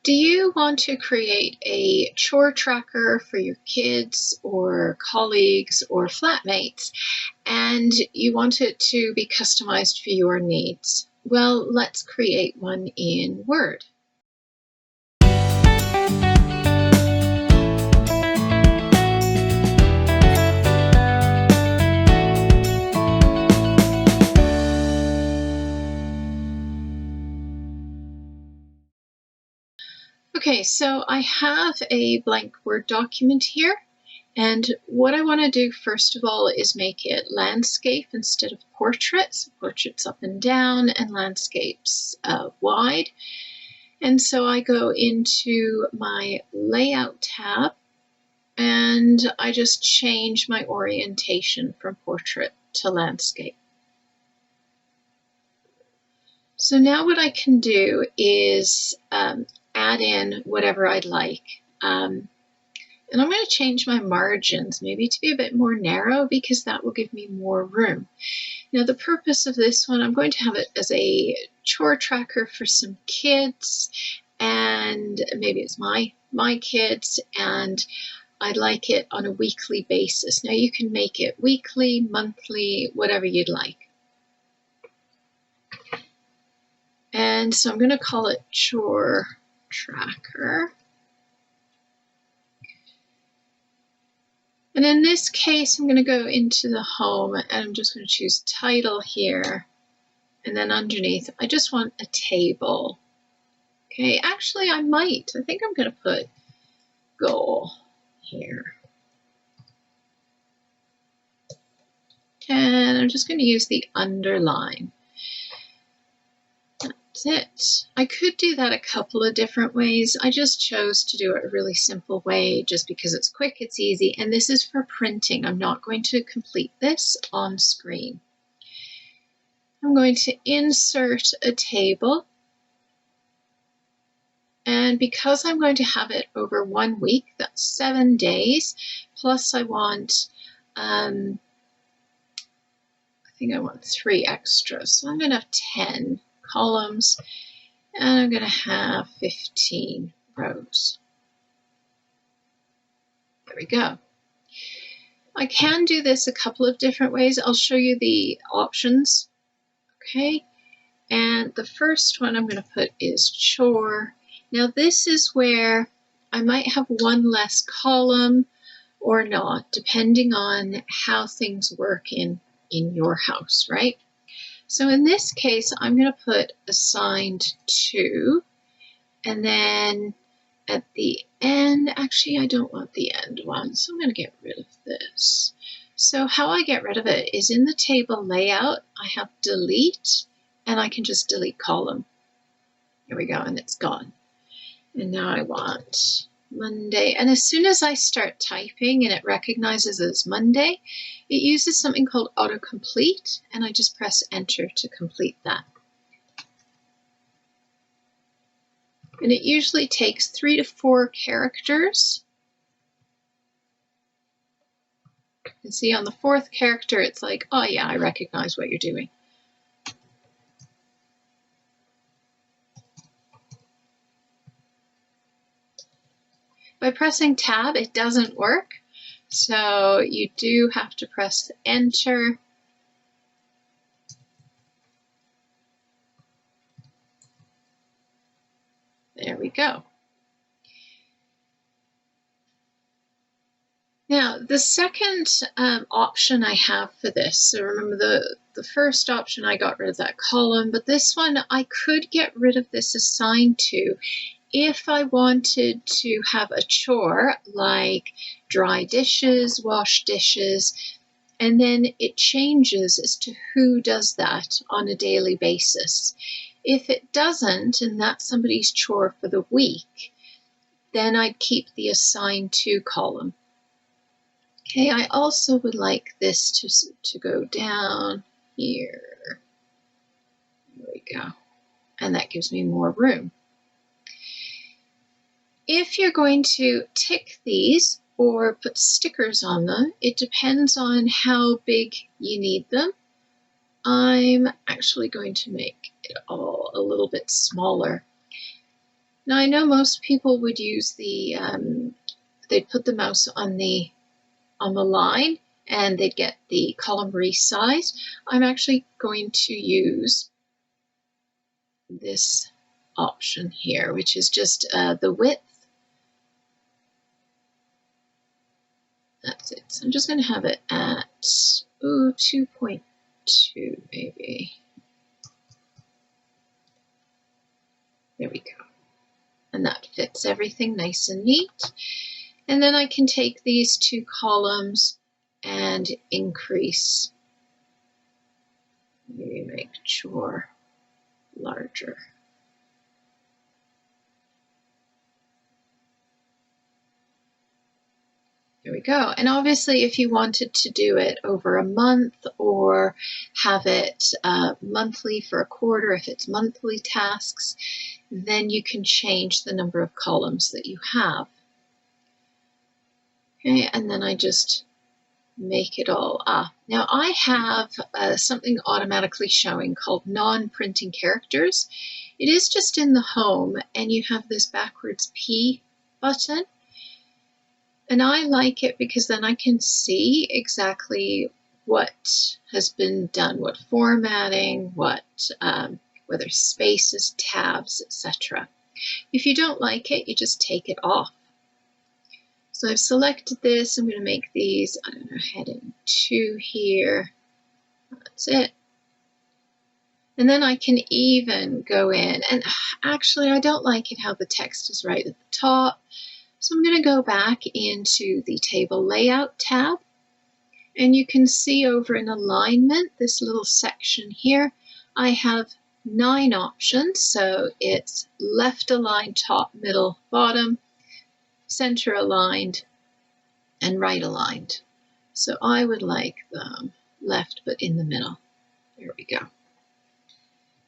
Do you want to create a chore tracker for your kids or colleagues or flatmates, and you want it to be customized for your needs? Well, let's create one in Word. Okay, so I have a blank Word document here, and what I want to do first of all is make it landscape instead of portraits. Portraits up and down and landscapes wide. And so I go into my layout tab and I just change my orientation from portrait to landscape. So now what I can do is add in whatever I'd like. And I'm going to change my margins maybe to be a bit more narrow because that will give me more room. Now the purpose of this one, I'm going to have it as a chore tracker for some kids, and maybe it's my kids, and I'd like it on a weekly basis. Now you can make it weekly, monthly, whatever you'd like. And so I'm going to call it chore tracker. And in this case, I'm going to go into the home and I'm just going to choose title here. And then underneath, I just want a table. Okay, actually I think I'm going to put goal here. And I'm just going to use the underline. That's it. I could do that a couple of different ways. I just chose to do it a really simple way just because it's quick, it's easy, and this is for printing. I'm not going to complete this on screen. I'm going to insert a table, and because I'm going to have it over 1 week, that's 7 days, plus I want I think I want 3 extras, so I'm going to have 10 columns, and I'm going to have 15 rows. There we go. I can do this a couple of different ways. I'll show you the options. Okay, and the first one I'm going to put is chore. Now this is where I might have one less column or not, depending on how things work in your house, right? So in this case, I'm going to put assigned to, and then at the end, actually I don't want the end one, so I'm going to get rid of this. So how I get rid of it is in the table layout, I have delete, and I can just delete column. Here we go, and it's gone. And now I want Monday, and as soon as I start typing and it recognizes it as Monday, it uses something called autocomplete, and I just press enter to complete that. And it usually takes 3 to 4 characters. You can see on the 4th character, it's like, oh yeah, I recognize what you're doing. By pressing tab, it doesn't work. So you do have to press enter. There we go. Now, the second option I have for this, so remember the first option I got rid of that column, but this one I could get rid of this assigned to if I wanted to have a chore like dry dishes, wash dishes, and then it changes as to who does that on a daily basis. If it doesn't, and that's somebody's chore for the week, then I'd keep the assigned to column. Okay, I also would like this to go down here. There we go. And that gives me more room. If you're going to tick these or put stickers on them, it depends on how big you need them. I'm actually going to make it all a little bit smaller. Now I know most people would use the, they'd put the mouse on the line and they'd get the column resized. I'm actually going to use this option here, which is just the width. That's it. So I'm just going to have it at 2.2 maybe. There we go. And that fits everything nice and neat. And then I can take these two columns and increase, maybe make chore larger. There we go. And obviously, if you wanted to do it over a month or have it monthly for a quarter, if it's monthly tasks, then you can change the number of columns that you have. Okay, and then I just make it all up. Now I have something automatically showing called non-printing characters. It is just in the home, and you have this backwards P button. And I like it because then I can see exactly what has been done, what formatting, what whether spaces, tabs, etc. If you don't like it, you just take it off. So I've selected this. I'm going to make these, I don't know, heading 2 here. That's it. And then I can even go in, and actually I don't like it how the text is right at the top. So I'm going to go back into the table layout tab, and you can see over in alignment, this little section here, I have 9 options. So it's left aligned, top, middle, bottom, center aligned, and right aligned. So I would like them left but in the middle. There we go.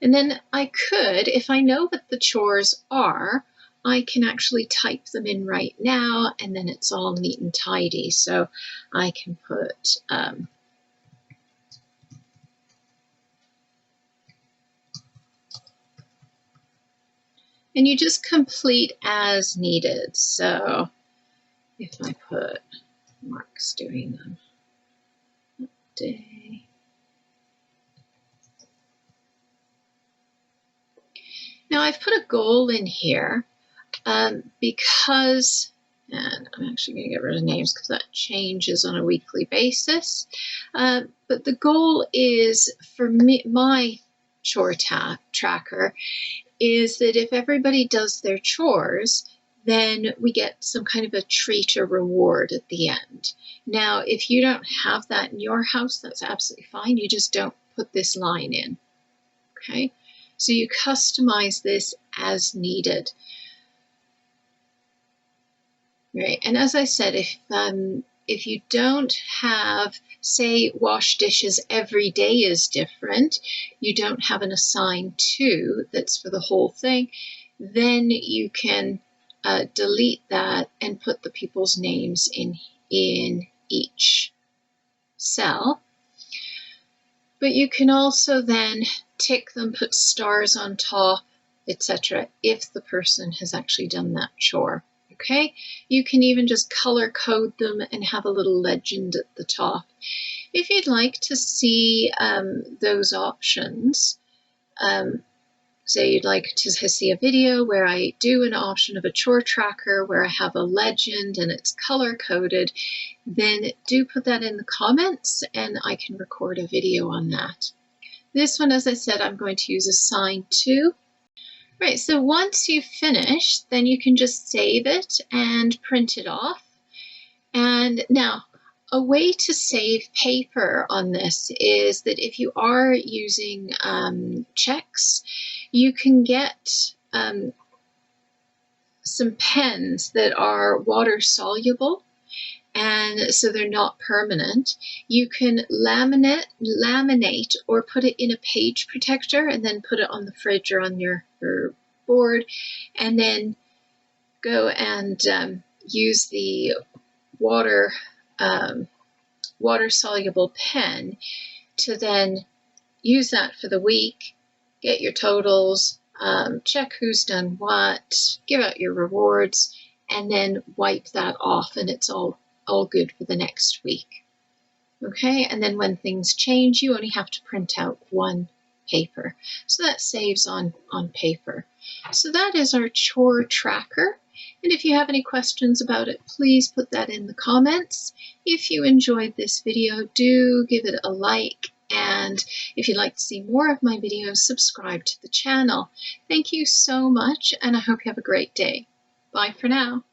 And then I could, if I know what the chores are, I can actually type them in right now, and then it's all neat and tidy. So I can put and you just complete as needed. So if I put Mark's doing them day. Now I've put a goal in here because, and I'm actually going to get rid of names because that changes on a weekly basis. But the goal is for me, my chore tracker, is that if everybody does their chores, then we get some kind of a treat or reward at the end. Now, if you don't have that in your house, that's absolutely fine. You just don't put this line in. Okay, so you customize this as needed. Right, and as I said, if you don't have, say, wash dishes every day is different, you don't have an assigned to that's for the whole thing, then you can delete that and put the people's names in each cell. But you can also then tick them, put stars on top, etc. if the person has actually done that chore. Okay, you can even just color code them and have a little legend at the top. If you'd like to see those options, say you'd like to see a video where I do an option of a chore tracker where I have a legend and it's color coded, then do put that in the comments and I can record a video on that. This one, as I said, I'm going to use Assigned To. Right, so once you've finished, then you can just save it and print it off. And now, a way to save paper on this is that if you are using checks, you can get some pens that are water-soluble, and so they're not permanent. You can laminate or put it in a page protector and then put it on the fridge or on your board, and then go and use the water-soluble pen to then use that for the week, get your totals, check who's done what, give out your rewards, and then wipe that off, and it's all good for the next week. Okay, and then when things change, you only have to print out one paper. So that saves on paper. So that is our chore tracker. And if you have any questions about it, please put that in the comments. If you enjoyed this video, do give it a like. And if you'd like to see more of my videos, subscribe to the channel. Thank you so much, and I hope you have a great day. Bye for now.